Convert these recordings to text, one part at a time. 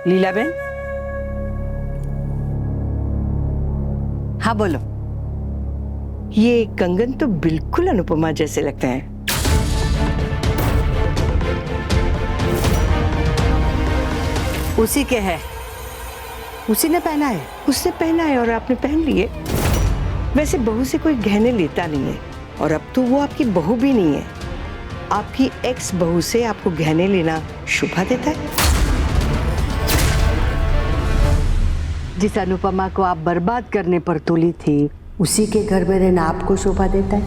लीलाबेन। हाँ बोलो। ये कंगन तो बिल्कुल अनुपमा जैसे लगते हैं। उसी के है, उसी ने पहना है, उसने पहना है और आपने पहन लिए। वैसे बहू से कोई गहने लेता नहीं है, और अब तो वो आपकी बहू भी नहीं है। आपकी एक्स बहू से आपको गहने लेना शोभा देता है? जिस अनुपमा को आप बर्बाद करने पर तुली थी, उसी के घर में रहना आपको शोभा देता है?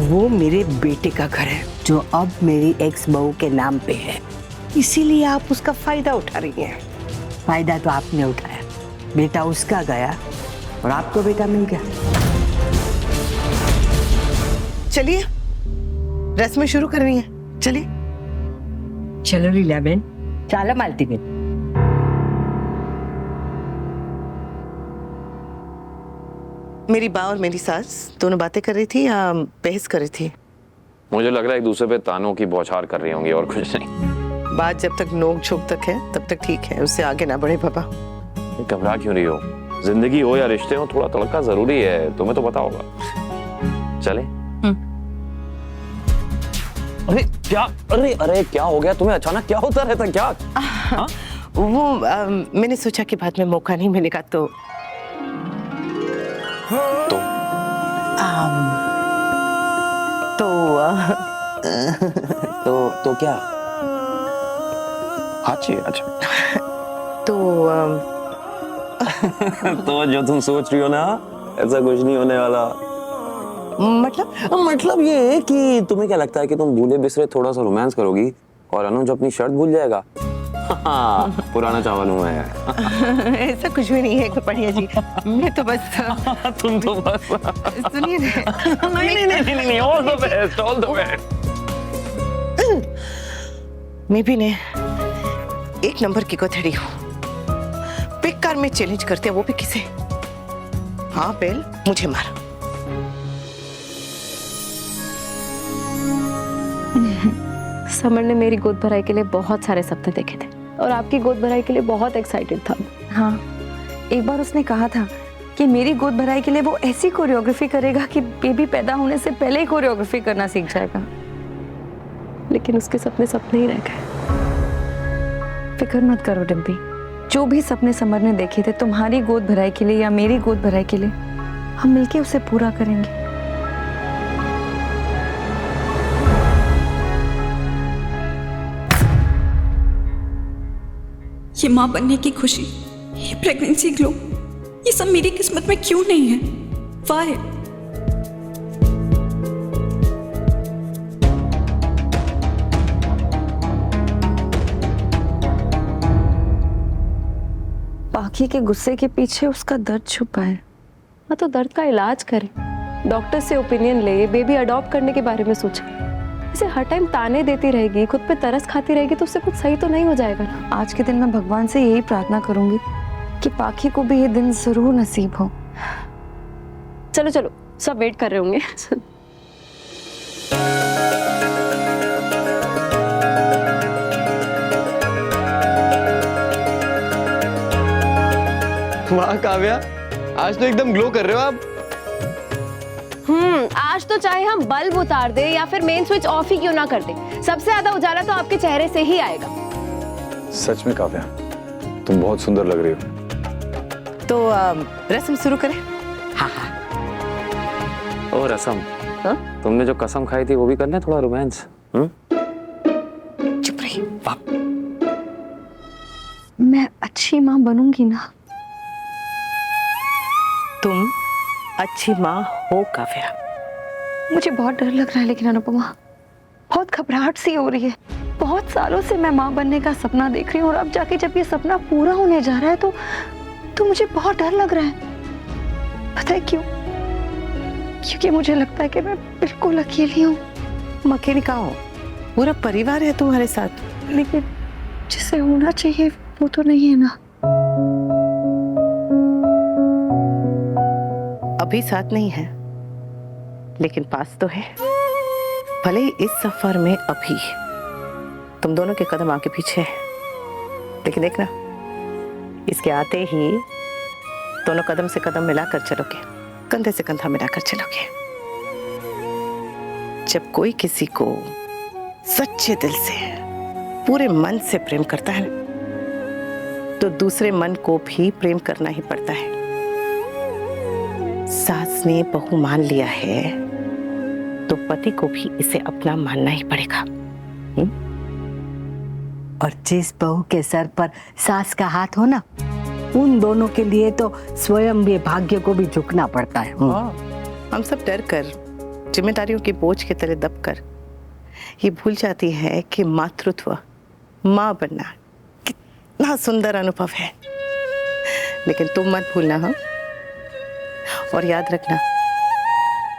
वो मेरे बेटे का घर है, जो अब मेरी एक्स बहू के नाम पे है, इसीलिए आप उसका फायदा उठा रही हैं। फायदा तो आपने उठाया, बेटा उसका गया और आपको बेटा मिल गया। चलिए, रस्में शुरू कर रही हैं, चलिए। चलो लीलाबेन, चलो मालतीबेन। मेरी बा और मेरी सास दोनों बातें कर रही थी या बहस कर रही थी? मुझे लग रहा है एक दूसरे पे तानों की बौछार कर रही होंगी और कुछ नहीं। बात जब तक नोक झोंक तक है तब तक ठीक है, उससे आगे ना बढ़े बाबा। घबरा क्यों रही हो? जिंदगी हो या रिश्ते हो, थोड़ा तड़का जरूरी है, तुम्हें तो पता होगा। चले? अरे क्या, अरे क्या हो गया तुम्हें? अचानक क्या होता रहता क्या? मैंने सोचा कि बाद में मौका नहीं मिलेगा तो तो क्या? अच्छा तो तो जो तुम सोच रही हो ना, ऐसा कुछ नहीं होने वाला। मतलब ये है कि तुम्हें क्या लगता है कि तुम भूले बिसरे थोड़ा सा रोमांस करोगी और अनुज अपनी शर्ट भूल जाएगा? पुराना चावल हूँ मैं। ऐसा कुछ भी नहीं है बढ़िया जी, मैं तो बस तुम तो बस सुनिए नहीं, ऑल द बेस्ट। मैं भी ने एक नंबर की गोथड़ी हूँ। बेकार में चैलेंज करते हैं, वो भी किसे? हाँ बेल, मुझे मार। समर ने मेरी गोद भराई के लिए बहुत सारे सपने देखे थे और आपकी गोद भराई के लिए बहुत एक्साइटेड था। हाँ, एक बार उसने कहा था कि मेरी गोद भराई के लिए वो ऐसी कोरियोग्राफी करेगा कि बेबी पैदा होने से पहले ही कोरियोग्राफी करना सीख जाएगा। लेकिन उसके सपने सपने ही रह गए। फिक्र मत करो डिम्पी, जो भी सपने समर ने देखे थे तुम्हारी गोद भराई के लिए या मेरी गोद भराई के लिए, हम मिलके उसे पूरा करेंगे। ये माँ बनने की खुशी, ये प्रेगनेंसी ग्लो, ये सब मेरी किस्मत में क्यों नहीं है? वाह? पाखी के गुस्से के पीछे उसका दर्द छुपा है। हाँ तो दर्द का इलाज करे, डॉक्टर से ओपिनियन ले, बेबी अडॉप्ट करने के बारे में सोचे। इसे हर टाइम ताने देती रहेगी, खुद पे तरस खाती रहेगी तो उससे कुछ सही तो नहीं हो जाएगा ना। आज के दिन मैं भगवान से यही प्रार्थना करूंगी कि पाखी को भी ये दिन जरूर नसीब हो। चलो चलो, सब वेट कर रहे होंगे। वाह काव्या, आज तो एकदम ग्लो कर रहे हो आप। आज तो चाहे हम बल्ब उतार दे या फिर मेन स्विच ऑफ ही क्यों ना कर दे, सबसे ज्यादा उजाला तो आपके चेहरे से ही आएगा। सच में काव्या, तुम बहुत सुंदर लग रही हो। तो रस्म शुरू करें? हाँ। ओ रसम, तुमने जो कसम खाई थी वो भी करना है, थोड़ा रोमांस। चुप रही। मैं अच्छी माँ बनूंगी ना? तुम अच्छी माँ हो काव्या। मुझे बहुत डर लग रहा है लेकिन अनुपमा, बहुत घबराहट सी हो रही है। बहुत सालों से मैं माँ बनने का सपना देख रही हूँ और अब जाके जब ये सपना पूरा होने जा रहा है तो मुझे बहुत डर लग रहा है। पता है क्यों? क्योंकि मुझे लगता है कि मैं बिल्कुल अकेली हूँ। तुम अकेली कहाँ हो? पूरा परिवार है तुम्हारे साथ। लेकिन जिसे होना चाहिए वो तो नहीं है ना। अभी साथ नहीं है लेकिन पास तो है। भले ही इस सफर में अभी तुम दोनों के कदम आगे पीछे है, लेकिन देखना, इसके आते ही दोनों कदम से कदम मिलाकर चलोगे, कंधे से कंधा मिलाकर चलोगे। जब कोई किसी को सच्चे दिल से, पूरे मन से प्रेम करता है तो दूसरे मन को भी प्रेम करना ही पड़ता है। सास ने बहू मान लिया है तो पति को भी इसे अपना मानना ही पड़ेगा। और जिस बहू के सर पर सास का हाथ हो ना, उन दोनों के लिए तो स्वयं भी भाग्य को भी झुकना पड़ता है। हम सब डर कर, जिम्मेदारियों के बोझ के तले दबकर ये भूल जाती है कि मातृत्व, माँ बनना कितना सुंदर अनुभव है। लेकिन तुम मत भूलना, हाँ, और याद रखना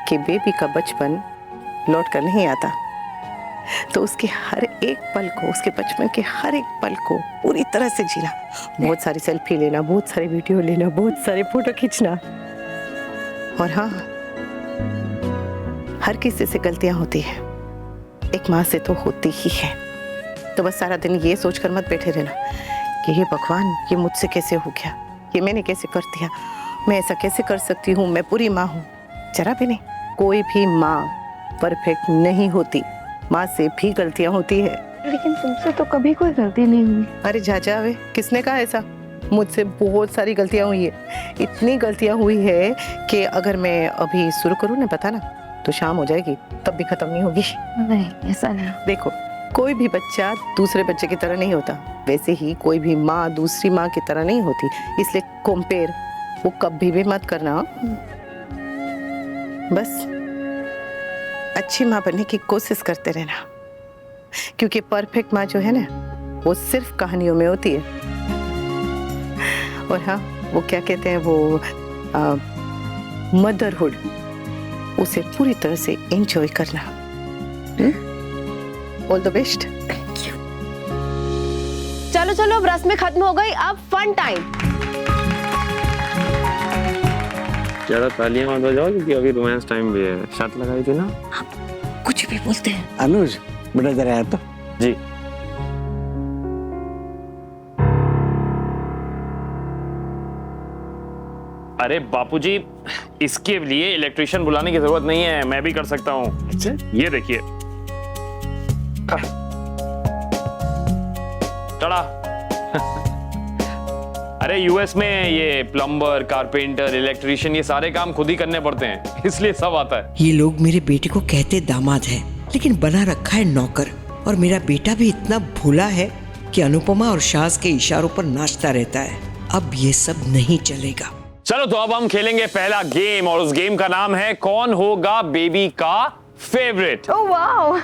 कि बेबी का बचपन लौट कर नहीं आता, तो उसके हर एक पल को, उसके बचपन के हर एक पल को पूरी तरह से जीना। बहुत सारी सेल्फी लेना, बहुत सारी वीडियो लेना, बहुत सारे फोटो खींचना। और हाँ, हर किसी से गलतियां होती है, एक माँ से तो होती ही है। तो बस सारा दिन ये सोचकर मत बैठे रहना कि हे भगवान, ये मुझसे कैसे हो गया, ये मैंने कैसे कर दिया, मैं ऐसा कैसे कर सकती हूँ, मैं पूरी माँ हूँ। जरा भी नहीं। कोई भी माँ परफेक्ट नहीं होती, माँ से भी गलतियां होती है। लेकिन तुमसे तो कभी कोई गलती नहीं हुई। अरे जा वे, किसने कहा ऐसा? मुझसे बहुत सारी गलतियां हुई है, इतनी गलतियां हुई है कि अगर मैं अभी शुरू करूँ ना बताना, तो शाम हो जाएगी, तब भी खत्म नहीं होगी। नहीं, ऐसा नहीं। देखो, कोई भी बच्चा दूसरे बच्चे की तरह नहीं होता, वैसे ही कोई भी माँ दूसरी माँ की तरह नहीं होती। इसलिए कंपेयर वो कभी भी मत करना। बस अच्छी माँ बनने की कोशिश करते रहना, क्योंकि परफेक्ट माँ जो है ना, वो सिर्फ कहानियों में होती है। और हाँ, वो क्या कहते हैं, वो मदरहुड, उसे पूरी तरह से एंजॉय करना। All the best. Thank you. चलो चलो, अब रस्में खत्म हो गई, अब फन टाइम। ज़्यादा तालियां मत बजाओ क्योंकि अभी रोमांस टाइम भी है। शर्त लगाई थी ना? कुछ भी बोलते हैं। अनुज, बेटा जरा आया तो। जी। अरे बापूजी, इसके लिए इलेक्ट्रिशियन बुलाने की जरूरत नहीं है, मैं भी कर सकता हूँ। अच्छा, ये देखिए, टड़ा। अरे यूएस में ये प्लम्बर, कारपेंटर, इलेक्ट्रिशियन, ये सारे काम खुद ही करने पड़ते हैं, इसलिए सब आता है। ये लोग मेरे बेटे को कहते दामाद है, लेकिन बना रखा है नौकर। और मेरा बेटा भी इतना भोला है कि अनुपमा और शाज के इशारों पर नाचता रहता है। अब ये सब नहीं चलेगा। चलो तो अब हम खेलेंगे पहला गेम, और उस गेम का नाम है कौन होगा बेबी का फेवरेट। Oh wow.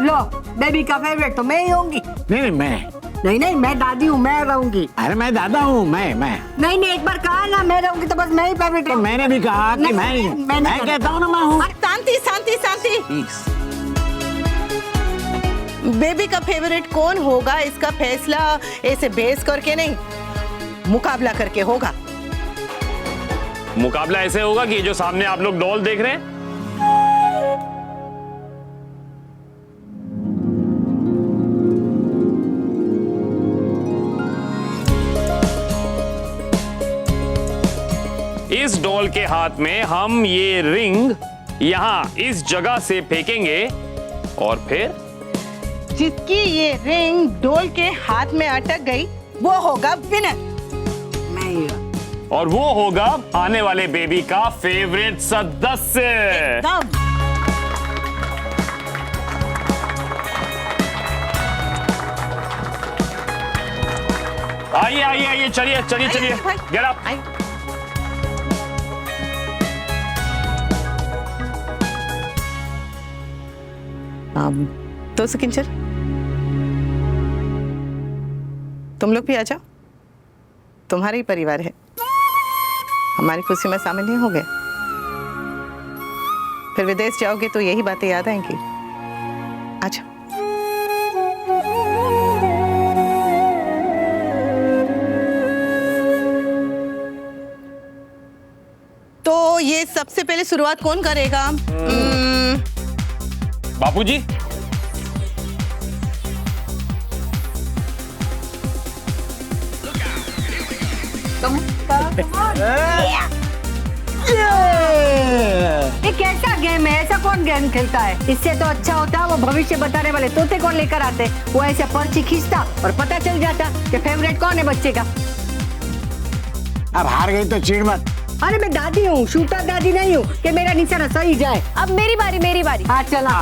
लो, बेबी का फेवरेट तो मैं ही होंगी। नहीं मैं नहीं, मैं दादी हूँ, मैं रहूंगी। अरे मैं दादा हूँ, मैं नहीं, एक बार कहा ना मैं रहूंगी, तो बस मैं ही फेवरेट तो मैंने भी कहा कि मैं कहता हूँ ना मैं हूँ। शांति शांति शांति। बेबी का फेवरेट कौन होगा, इसका फैसला ऐसे बेस करके नहीं, मुकाबला करके होगा। मुकाबला ऐसे होगा कि जो सामने आप लोग डॉल देख रहे हैं, इस डॉल के हाथ में हम ये रिंग यहां इस जगह से फेंकेंगे, और फिर जिसकी ये रिंग डोल के हाथ में अटक गई वो होगा विनर। और वो होगा आने वाले बेबी का फेवरेट सदस्य। एकदम। आइए, चलिए, गेट अप। तो सुकिंचर, तुम लोग भी आ जाओ, तुम्हारा ही परिवार है, हमारी खुशी में शामिल नहीं हो गए। फिर विदेश जाओगे तो यही बातें याद आएंगी। आ जाओ। तो ये सबसे पहले शुरुआत कौन करेगा? बापूजी। ये कैसा गेम है? ऐसा कौन गेम खेलता है? इससे तो अच्छा होता वो भविष्य बताने वाले तोते कौन लेकर आते, वो ऐसे पर्ची खींचता और पता चल जाता कि फेवरेट कौन है बच्चे का। अब हार गई तो चिढ़ मत। अरे मैं दादी हूँ, शूटर दादी नहीं हूँ कि मेरा निशाना सही जाए। अब मेरी बारी, मेरी बारी। हाँ चला।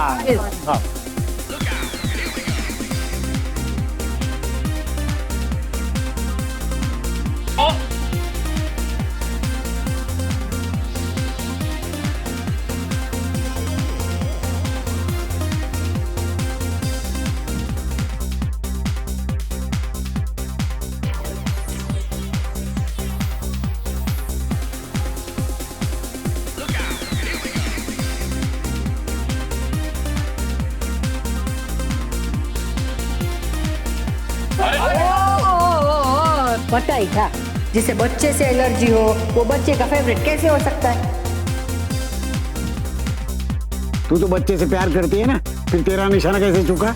पता ही था, जिसे बच्चे से एलर्जी हो वो बच्चे का फेवरेट कैसे हो सकता है? तू तो बच्चे से प्यार करती है ना, फिर तेरा निशाना कैसे चुका?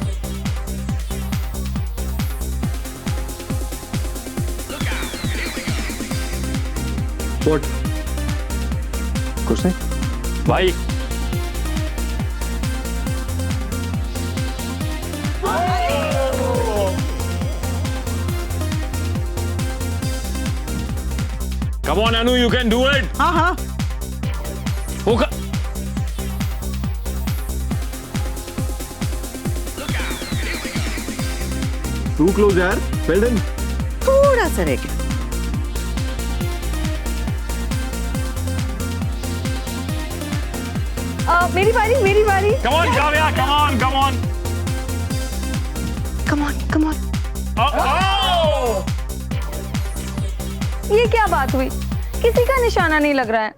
What? कुछ नहीं। भाई Come on, Anu, you can do it. हाँ हाँ। होगा। Too close यार। Well done. थोड़ा सा रह गया। मेरी बारी, मेरी बारी। Come on, Kavya, come on, come on. Come on, come on. Oh! ये क्या बात हुई? किसी का निशाना नहीं लग रहा है।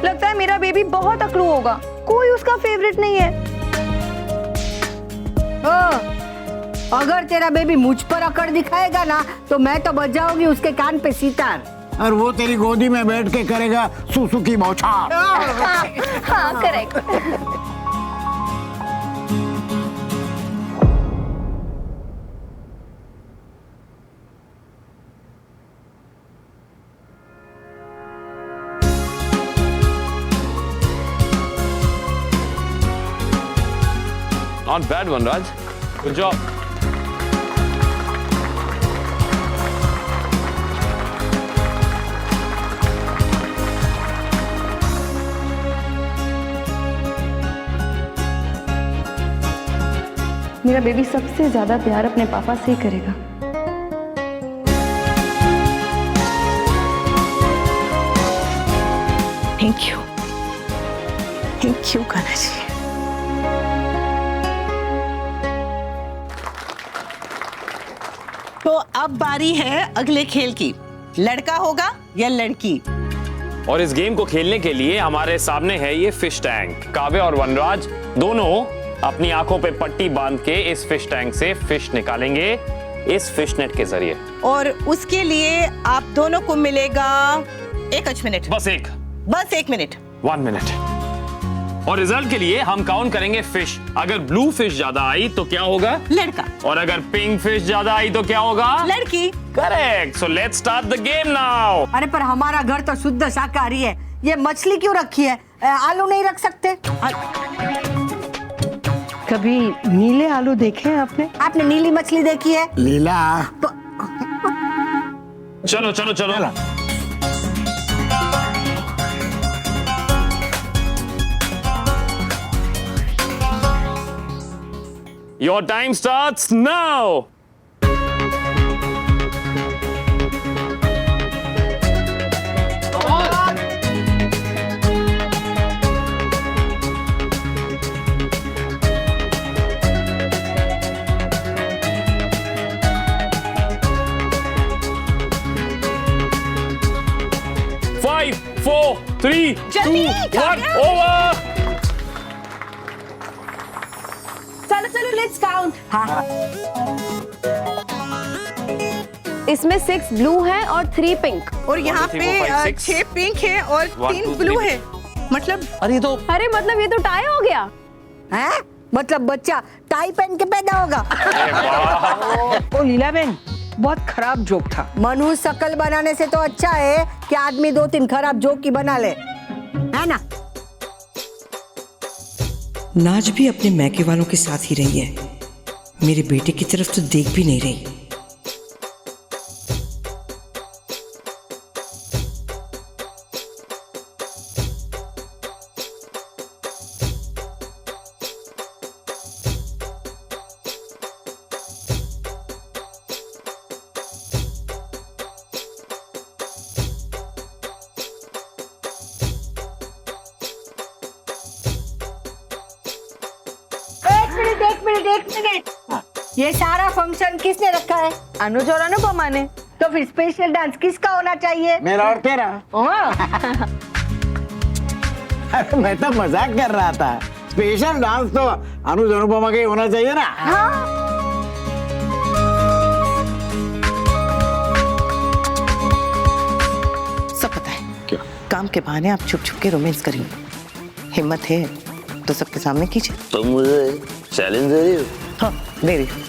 लगता है मेरा बेबी बहुत अकड़ू होगा, कोई उसका फेवरेट नहीं है। अगर तेरा बेबी मुझ पर अकड़ दिखाएगा ना तो मैं तो बजाऊंगी उसके कान पे सितार। और वो तेरी गोदी में बैठ के करेगा सुसु की बौछार। हाँ, correct. Not bad one, Raj. Good job. मेरा बेबी सबसे ज्यादा प्यार अपने पापा से ही करेगा। थैंक यू, थैंक यू कहना चाहिए। तो अब बारी है अगले खेल की। लड़का होगा या लड़की? और इस गेम को खेलने के लिए हमारे सामने है ये फिश टैंक। काव्य और वनराज दोनों अपनी आंखों पे पट्टी बांध के इस फिश टैंक से फिश निकालेंगे इस फिश नेट के जरिए। और उसके लिए आप दोनों को मिलेगा 1 मिनट। बस एक मिनट। 1 मिनट। और रिजल्ट के लिए हम काउंट करेंगे फिश। अगर ब्लू फिश ज्यादा आई तो क्या होगा? लड़का। और अगर पिंक फिश ज्यादा आई तो क्या होगा? लड़की। Correct. So let's start the game now. अरे पर हमारा घर तो शुद्ध शाकाहारी है, ये मछली क्यों रखी है? आलू नहीं रख सकते? कभी नीले आलू देखे हैं आपने? आपने नीली मछली देखी है? लीला। चलो चलो चलो। Your time starts now. Five, 4, 3, 2, 1, over. चलो चलो लेट्स काउंट। इसमें 6 ब्लू है और 3 पिंक। और यहाँ पे 6 पिंक है और 3 ब्लू है। मतलब अरे मतलब ये तो टाई हो गया है? मतलब बच्चा टाई पहन के पैदा होगा। ओ लीला बहन, बहुत खराब जोक था। मनु शकल बनाने से तो अच्छा है कि आदमी 2-3 खराब जोक की बना ले, है ना? नाज भी अपने मैके वालों के साथ ही रही है, मेरे बेटे की तरफ तो देख भी नहीं रही। एक मिनट। ये सारा फंक्शन किसने रखा है? अनुज और अनुपमा ने। तो फिर स्पेशल डांस किसका होना चाहिए? मेरा और तेरा। अरे मैं तो मजाक कर रहा था। स्पेशल डांस तो अनुज अनुपमा का ही होना चाहिए ना। सब पता है। क्या? काम के बहाने आप छुप छुप के रोमांस करेंगे। हिम्मत है तो सबके सामने कीजिए। तुम मुझे चैलेंज दे रही हो? हाँ दे रही हूँ।